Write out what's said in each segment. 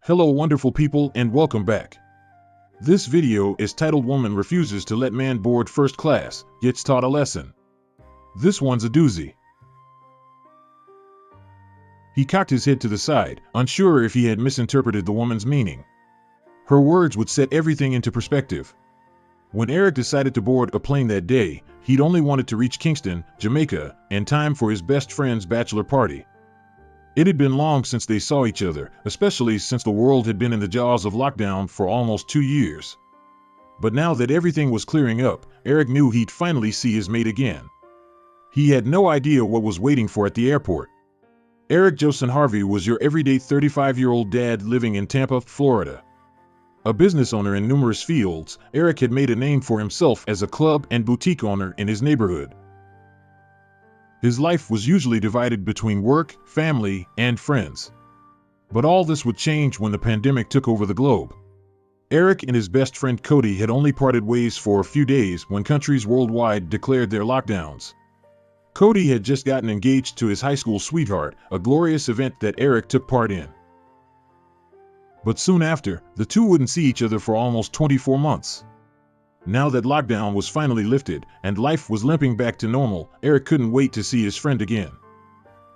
Hello wonderful people and welcome back. This video is titled Woman Refuses to Let Man Board First Class, Gets Taught a Lesson. This one's a doozy. He cocked his head to the side, unsure if he had misinterpreted the woman's meaning. Her words would set everything into perspective. When Eric decided to board a plane that day, he'd only wanted to reach Kingston, Jamaica, in time for his best friend's bachelor party. It had been long since they saw each other, especially since the world had been in the jaws of lockdown for almost 2 years. But now that everything was clearing up, Eric knew he'd finally see his mate again. He had no idea what was waiting for at the airport. Eric Joseph Harvey was your everyday 35-year-old dad living in Tampa, Florida. A business owner in numerous fields, Eric had made a name for himself as a club and boutique owner in his neighborhood. His life was usually divided between work, family, and friends. But all this would change when the pandemic took over the globe. Eric and his best friend Cody had only parted ways for a few days when countries worldwide declared their lockdowns. Cody had just gotten engaged to his high school sweetheart, a glorious event that Eric took part in. But soon after, the two wouldn't see each other for almost 24 months. Now that lockdown was finally lifted and life was limping back to normal, Eric couldn't wait to see his friend again.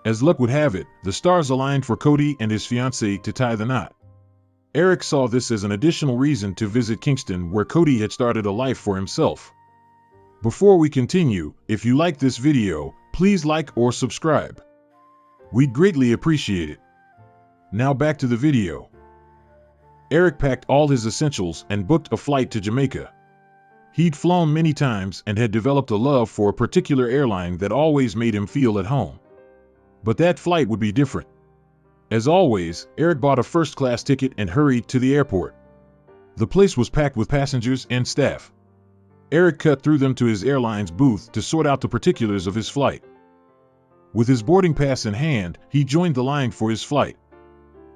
As luck would have it, the stars aligned for Cody and his fiancée to tie the knot. Eric saw this as an additional reason to visit Kingston, where Cody had started a life for himself. Before we continue, if you like this video, please like or subscribe. We'd greatly appreciate it. Now back to the video. Eric packed all his essentials and booked a flight to Jamaica. He'd flown many times and had developed a love for a particular airline that always made him feel at home. But that flight would be different. As always, Eric bought a first-class ticket and hurried to the airport. The place was packed with passengers and staff. Eric cut through them to his airline's booth to sort out the particulars of his flight. With his boarding pass in hand, he joined the line for his flight.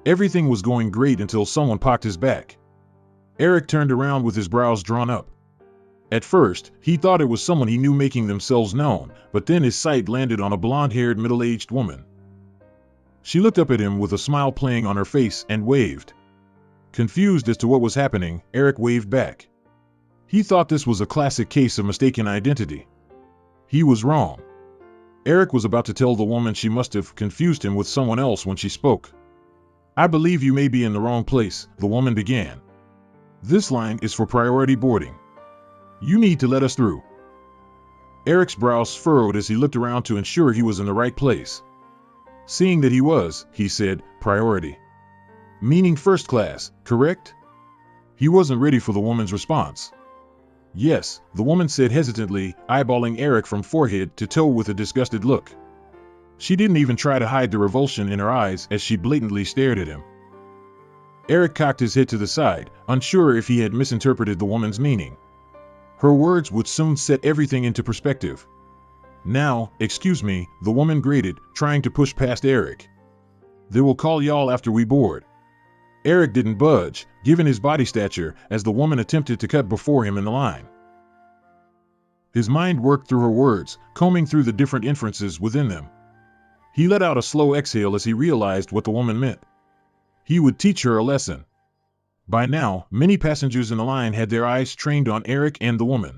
Everything was going great until someone pocked his back. Eric turned around with his brows drawn up. At first, he thought it was someone he knew making themselves known, but then his sight landed on a blonde-haired middle-aged woman. She looked up at him with a smile playing on her face and waved. Confused as to what was happening, Eric waved back. He thought this was a classic case of mistaken identity. He was wrong. Eric was about to tell the woman she must have confused him with someone else when she spoke. "I believe you may be in the wrong place," the woman began. "This line is for priority boarding. You need to let us through." Eric's brows furrowed as he looked around to ensure he was in the right place. Seeing that he was, he said, "Priority. Meaning first class, correct?" He wasn't ready for the woman's response. "Yes," the woman said hesitantly, eyeballing Eric from forehead to toe with a disgusted look. She didn't even try to hide the revulsion in her eyes as she blatantly stared at him. Eric cocked his head to the side, unsure if he had misinterpreted the woman's meaning. Her words would soon set everything into perspective. "Now, excuse me," the woman grated, trying to push past Eric. "They will call y'all after we board." Eric didn't budge, given his body stature, as the woman attempted to cut before him in the line. His mind worked through her words, combing through the different inferences within them. He let out a slow exhale as he realized what the woman meant. He would teach her a lesson. By now, many passengers in the line had their eyes trained on Eric and the woman.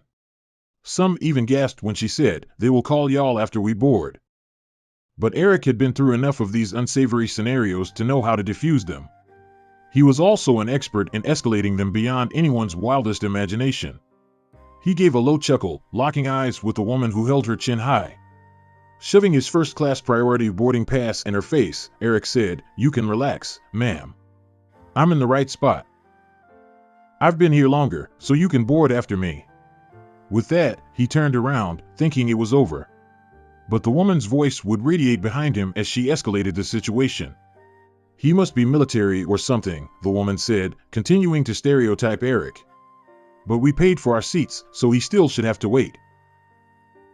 Some even gasped when she said, "They will call y'all after we board." But Eric had been through enough of these unsavory scenarios to know how to diffuse them. He was also an expert in escalating them beyond anyone's wildest imagination. He gave a low chuckle, locking eyes with the woman who held her chin high. Shoving his first-class priority boarding pass in her face, Eric said, "You can relax, ma'am. I'm in the right spot. I've been here longer, so you can board after me." With that, he turned around, thinking it was over. But the woman's voice would radiate behind him as she escalated the situation. "He must be military or something," the woman said, continuing to stereotype Eric. "But we paid for our seats, so he still should have to wait."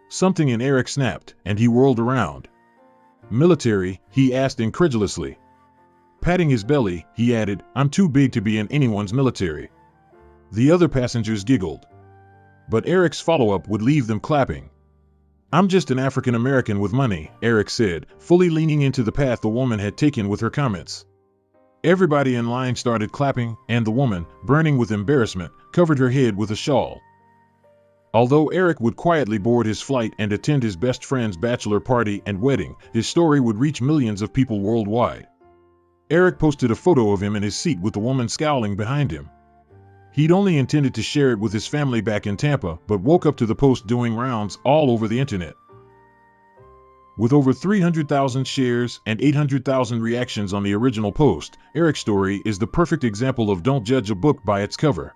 Something in Eric snapped, and he whirled around. "Military?" he asked incredulously. Patting his belly, he added, "I'm too big to be in anyone's military." The other passengers giggled. But Eric's follow-up would leave them clapping. "I'm just an African American with money," Eric said, fully leaning into the path the woman had taken with her comments. Everybody in line started clapping, and the woman, burning with embarrassment, covered her head with a shawl. Although Eric would quietly board his flight and attend his best friend's bachelor party and wedding, his story would reach millions of people worldwide. Eric posted a photo of him in his seat with the woman scowling behind him. He'd only intended to share it with his family back in Tampa, but woke up to the post doing rounds all over the internet. With over 300,000 shares and 800,000 reactions on the original post, Eric's story is the perfect example of don't judge a book by its cover.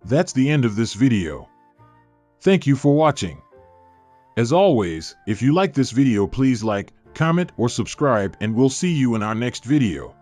That's the end of this video. Thank you for watching. As always, if you like this video, please like, comment, or subscribe, and we'll see you in our next video.